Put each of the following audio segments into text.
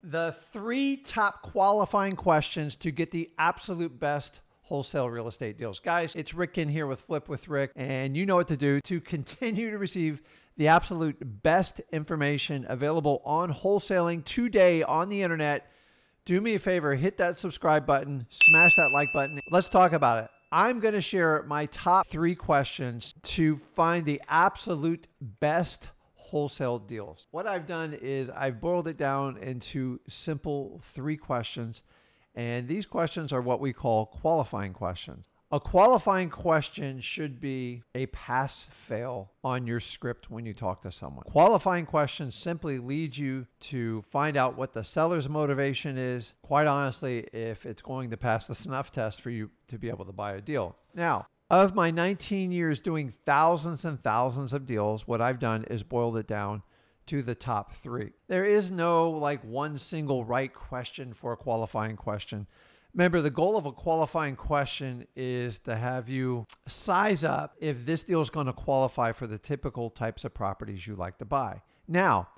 The 3 top qualifying questions to get the absolute best wholesale real estate deals. Guys, it's Rick Ginn here with Flip with Rick, and you know what to do to continue to receive the absolute best information available on wholesaling today on the internet. Do me a favor, hit that subscribe button, smash that like button. Let's talk about it. I'm going to share my top 3 questions to find the absolute best wholesale deals. What I've done is I've boiled it down into simple 3 questions, and these questions are what we call qualifying questions. A qualifying question should be a pass-fail on your script when you talk to someone. Qualifying questions simply lead you to find out what the seller's motivation is, quite honestly, if it's going to pass the snuff test for you to be able to buy a deal. Now, of my 19 years doing thousands and thousands of deals, what I've done is boiled it down to the top 3. There is no like one single right question for a qualifying question. Remember, the goal of a qualifying question is to have you size up if this deal is going to qualify for the typical types of properties you like to buy. Now,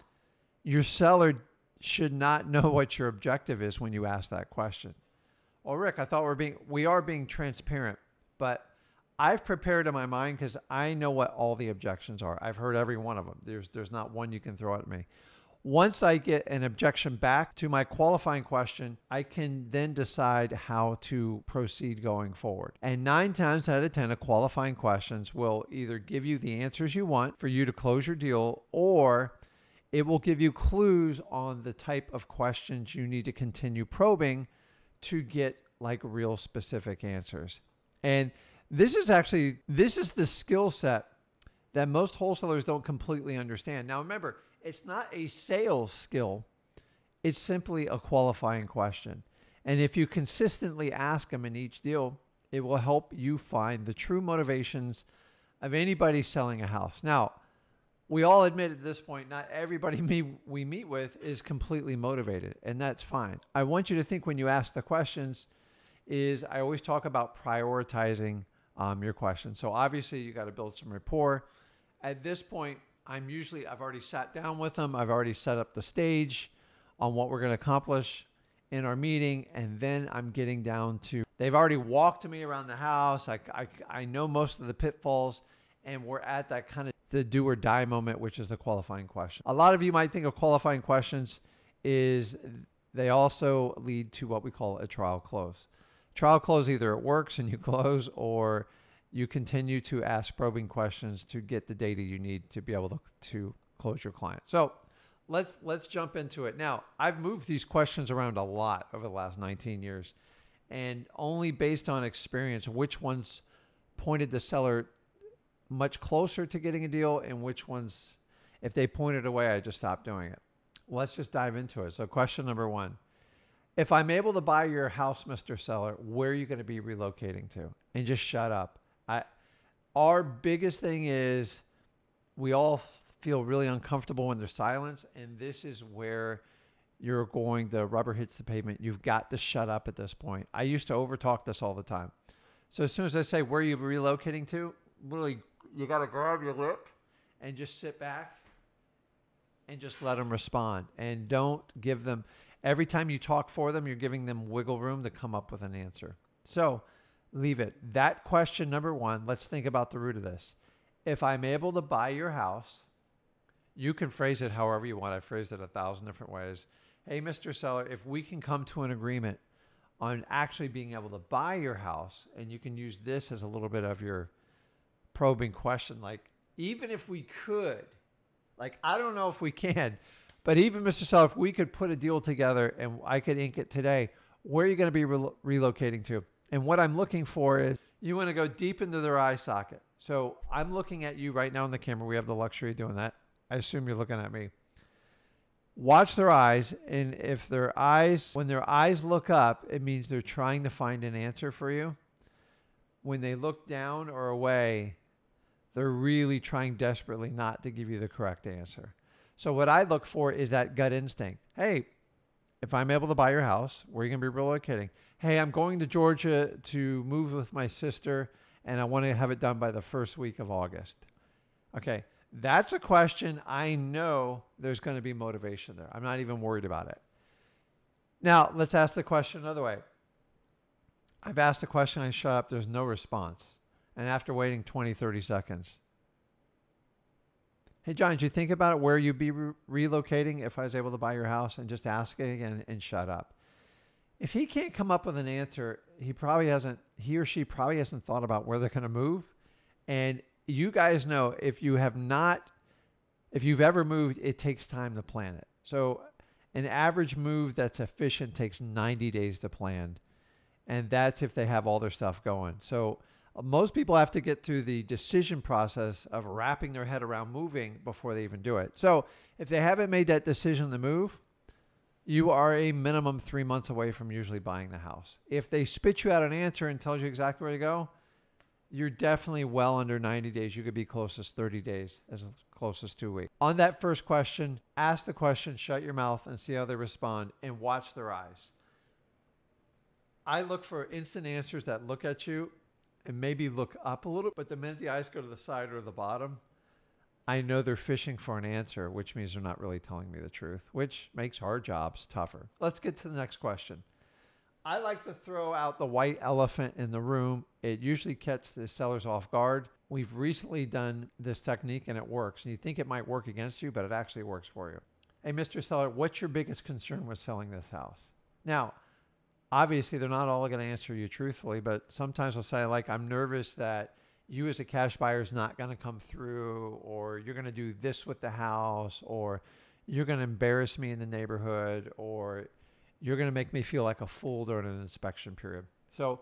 your seller should not know what your objective is when you ask that question. Well, Rick, I thought we are being transparent, but I've prepared in my mind because I know what all the objections are. I've heard every one of them. There's not one you can throw at me. Once I get an objection back to my qualifying question, I can then decide how to proceed going forward. And 9 times out of 10, a qualifying questions will either give you the answers you want for you to close your deal, or it will give you clues on the type of questions you need to continue probing to get like real specific answers. And this is the skill set that most wholesalers don't completely understand. Now, remember, it's not a sales skill. It's simply a qualifying question. And if you consistently ask them in each deal, it will help you find the true motivations of anybody selling a house. Now, we all admit at this point, not everybody we meet with is completely motivated, and that's fine. I want you to think when you ask the questions is I always talk about prioritizing your question. So obviously you got to build some rapport. At this point, I've already sat down with them. I've already set up the stage on what we're going to accomplish in our meeting. And then I'm getting down to, they've already walked me around the house. I know most of the pitfalls, and we're at that kind of the do or die moment, which is the qualifying question. A lot of you might think of qualifying questions is they also lead to what we call a trial close. Trial close, either it works and you close, or you continue to ask probing questions to get the data you need to be able to close your client. So let's jump into it. Now, I've moved these questions around a lot over the last 19 years, and only based on experience, which ones pointed the seller much closer to getting a deal and which ones, if they pointed away, I just stopped doing it. Let's just dive into it. So question number 1. If I'm able to buy your house, Mr. Seller, where are you going to be relocating to? And just shut up. Our biggest thing is we all feel really uncomfortable when there's silence, and this is where the rubber hits the pavement. You've got to shut up at this point. I used to overtalk this all the time. So as soon as I say, where are you relocating to? Literally, you got to grab your lip and just sit back and just let them respond. And don't give them... Every time you talk for them, you're giving them wiggle room to come up with an answer. So leave it. That question number 1, let's think about the root of this. If I'm able to buy your house, you can phrase it however you want. I phrased it 1,000 different ways. Hey, Mr. Seller, if we can come to an agreement on actually being able to buy your house, and you can use this as a little bit of your probing question, like, even if we could, like, I don't know if we can, but even, Mr. Seller, if we could put a deal together and I could ink it today, where are you going to be relocating to? And what I'm looking for is you want to go deep into their eye socket. So I'm looking at you right now on the camera. We have the luxury of doing that. I assume you're looking at me. Watch their eyes. And when their eyes look up, it means they're trying to find an answer for you. When they look down or away, they're really trying desperately not to give you the correct answer. So what I look for is that gut instinct. Hey, if I'm able to buy your house, where are you going to be relocating? Hey, I'm going to Georgia to move with my sister, and I want to have it done by the first week of August. Okay, That's a question I know there's going to be motivation there. I'm not even worried about it. Now, let's ask the question another way. I've asked a question, I shut up, there's no response. And after waiting 20, 30 seconds, hey, John, did you think about it where you'd be relocating if I was able to buy your house? And just ask it again and shut up. If he can't come up with an answer, he or she probably hasn't thought about where they're going to move. And you guys know if you've ever moved, it takes time to plan it. So an average move that's efficient takes 90 days to plan. And that's if they have all their stuff going. So most people have to get through the decision process of wrapping their head around moving before they even do it. So if they haven't made that decision to move, you are a minimum 3 months away from usually buying the house. If they spit you out an answer and tells you exactly where to go, you're definitely well under 90 days. You could be close as 30 days, as close as 2 weeks. On that first question, ask the question, shut your mouth, and see how they respond, and watch their eyes. I look for instant answers that look at you and maybe look up a little, but the minute the eyes go to the side or the bottom, I know they're fishing for an answer, which means they're not really telling me the truth, which makes our jobs tougher. Let's get to the next question. I like to throw out the white elephant in the room. It usually catches the sellers off guard. We've recently done this technique and it works. And you think it might work against you, but it actually works for you. Hey, Mr. Seller, what's your biggest concern with selling this house? Now, obviously, they're not all going to answer you truthfully, but sometimes they'll say, like, I'm nervous that you as a cash buyer is not going to come through, or you're going to do this with the house, or you're going to embarrass me in the neighborhood, or you're going to make me feel like a fool during an inspection period. So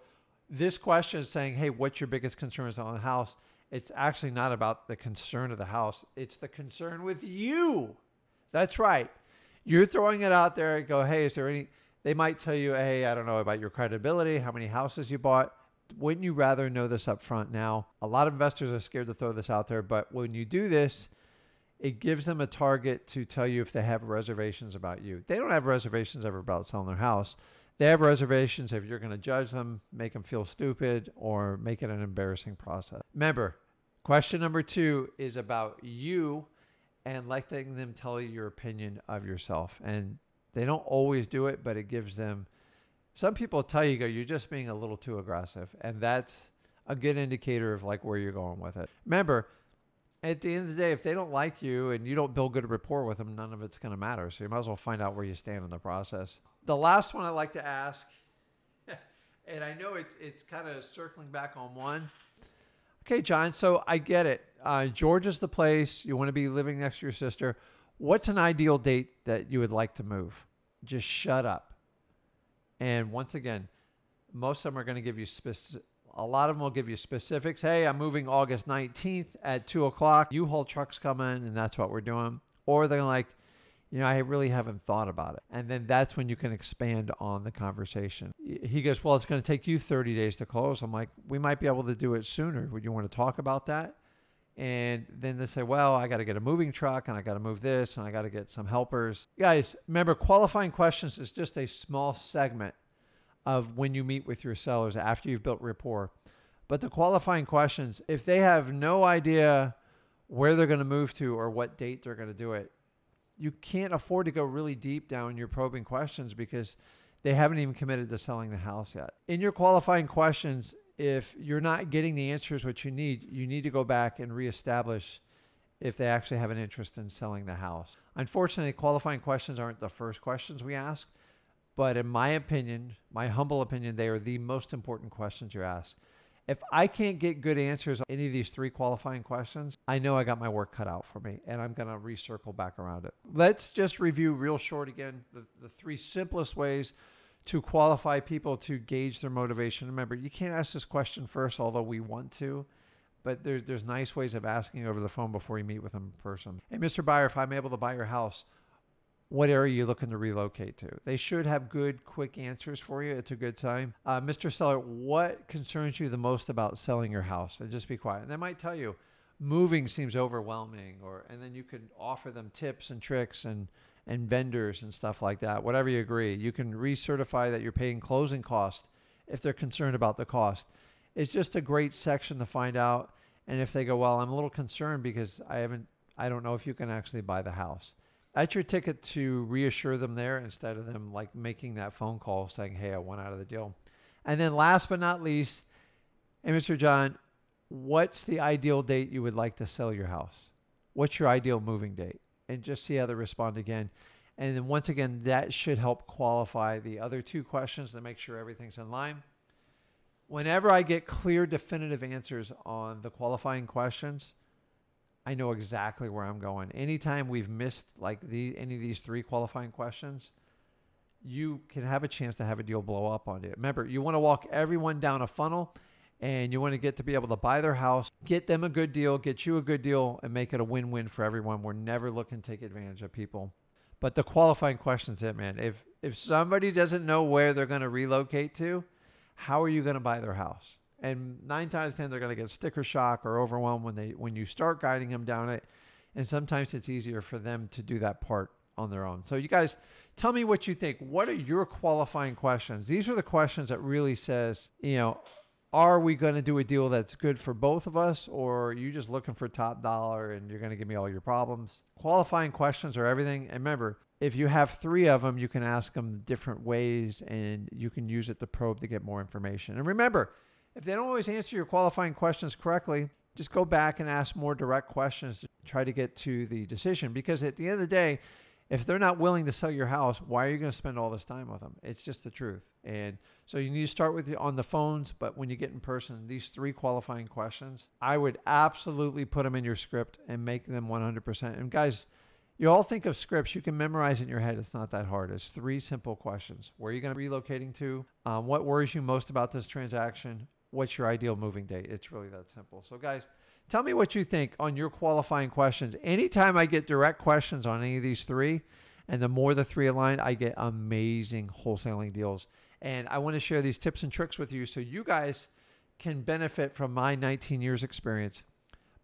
this question is saying, hey, what's your biggest concerns on the house? It's actually not about the concern of the house. It's the concern with you. That's right. You're throwing it out there and go, hey, is there any... They might tell you, hey, I don't know about your credibility, how many houses you bought. Wouldn't you rather know this up front now? A lot of investors are scared to throw this out there, but when you do this, it gives them a target to tell you if they have reservations about you. They don't have reservations ever about selling their house. They have reservations if you're going to judge them, make them feel stupid, or make it an embarrassing process. Remember, question number 2 is about you and letting them tell you your opinion of yourself. And they don't always do it, but it gives them... Some people tell you, you're just being a little too aggressive. And that's a good indicator of like where you're going with it. Remember, at the end of the day, if they don't like you and you don't build good rapport with them, none of it's going to matter. So you might as well find out where you stand in the process. The last one I like to ask, and I know it's kind of circling back on one. Okay, John, so I get it. Georgia's the place. You want to be living next to your sister. What's an ideal date that you would like to move? Just shut up. And once again, most of them are going to give you a lot of them will give you specifics. Hey, I'm moving August 19th at 2 o'clock. U-Haul truck's coming, and that's what we're doing. Or they're like, I really haven't thought about it. And then that's when you can expand on the conversation. He goes, well, it's going to take you 30 days to close. I'm like, we might be able to do it sooner. Would you want to talk about that? And then they say, well, I got to get a moving truck and I got to move this and I got to get some helpers. Guys, remember, qualifying questions is just a small segment of when you meet with your sellers after you've built rapport. But the qualifying questions, if they have no idea where they're going to move to or what date they're going to do it, you can't afford to go really deep down your probing questions because they haven't even committed to selling the house yet. In your qualifying questions, if you're not getting the answers what you need to go back and reestablish if they actually have an interest in selling the house. Unfortunately, qualifying questions aren't the first questions we ask, but in my opinion, my humble opinion, they are the most important questions you ask. If I can't get good answers on any of these 3 qualifying questions, I know I got my work cut out for me, and I'm going to recircle back around it. Let's just review real short again the 3 simplest ways to qualify people to gauge their motivation. Remember, you can't ask this question first, although we want to, but there's nice ways of asking over the phone before you meet with them in person. Hey, Mr. Buyer, if I'm able to buy your house, what area are you looking to relocate to? They should have good, quick answers for you. It's a good time. Mr. Seller, what concerns you the most about selling your house? And just be quiet. And they might tell you, moving seems overwhelming, and then you could offer them tips and tricks and vendors and stuff like that, whatever you agree. You can recertify that you're paying closing costs if they're concerned about the cost. It's just a great section to find out. And if they go, well, I'm a little concerned because I don't know if you can actually buy the house. That's your ticket to reassure them there instead of them like making that phone call saying, hey, I want out of the deal. And then last but not least, hey, Mr. John, what's the ideal date you would like to sell your house? What's your ideal moving date? And just see how they respond again. And then once again, that should help qualify the other two questions to make sure everything's in line. Whenever I get clear, definitive answers on the qualifying questions, I know exactly where I'm going. Anytime we've missed like any of these three qualifying questions, you can have a chance to have a deal blow up on you. Remember, you want to walk everyone down a funnel, and you want to get to be able to buy their house, get them a good deal, get you a good deal, and make it a win-win for everyone. We're never looking to take advantage of people. But the qualifying question's it, man. If somebody doesn't know where they're going to relocate to, how are you going to buy their house? And 9 times 10, they're going to get sticker shock or overwhelmed when you start guiding them down it. And sometimes it's easier for them to do that part on their own. So you guys, tell me what you think. What are your qualifying questions? These are the questions that really says, are we going to do a deal that's good for both of us, or are you just looking for top dollar and you're going to give me all your problems? Qualifying questions are everything. And remember, if you have 3 of them, you can ask them different ways and you can use it to probe to get more information. And remember, if they don't always answer your qualifying questions correctly, just go back and ask more direct questions to try to get to the decision. Because at the end of the day, if they're not willing to sell your house, why are you going to spend all this time with them? It's just the truth. And so you need to start with on the phones, but when you get in person, these 3 qualifying questions, I would absolutely put them in your script and make them 100%. And guys, you all think of scripts. You can memorize it in your head. It's not that hard. It's 3 simple questions. Where are you going to be relocating to? What worries you most about this transaction? What's your ideal moving date? It's really that simple. So guys, tell me what you think on your qualifying questions. Anytime I get direct questions on any of these 3, and the more the 3 aligned, I get amazing wholesaling deals. And I want to share these tips and tricks with you so you guys can benefit from my 19 years experience.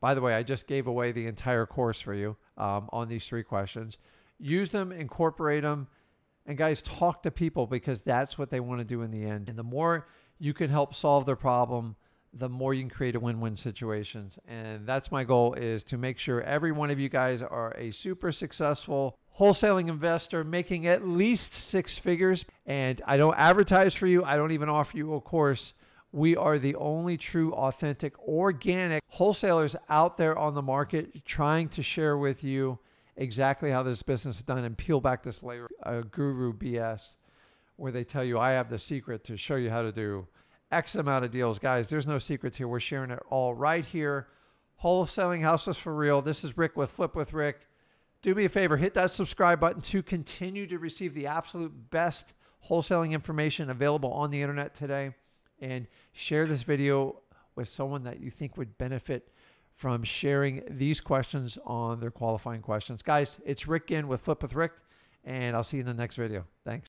By the way, I just gave away the entire course for you on these 3 questions. Use them, incorporate them, and guys, talk to people because that's what they want to do in the end. And the more you can help solve their problem, the more you can create a win-win situations. And that's my goal, is to make sure every one of you guys are a super successful wholesaling investor making at least 6 figures. And I don't advertise for you. I don't even offer you a course. We are the only true, authentic, organic wholesalers out there on the market trying to share with you exactly how this business is done and peel back this layer of guru BS where they tell you I have the secret to show you how to do X amount of deals. Guys, there's no secrets here. We're sharing it all right here. Wholesaling Houses for Real. This is Rick with Flip with Rick. Do me a favor, hit that subscribe button to continue to receive the absolute best wholesaling information available on the internet today. And share this video with someone that you think would benefit from sharing these questions on their qualifying questions. Guys, it's Rick Ginn with Flip with Rick, and I'll see you in the next video. Thanks.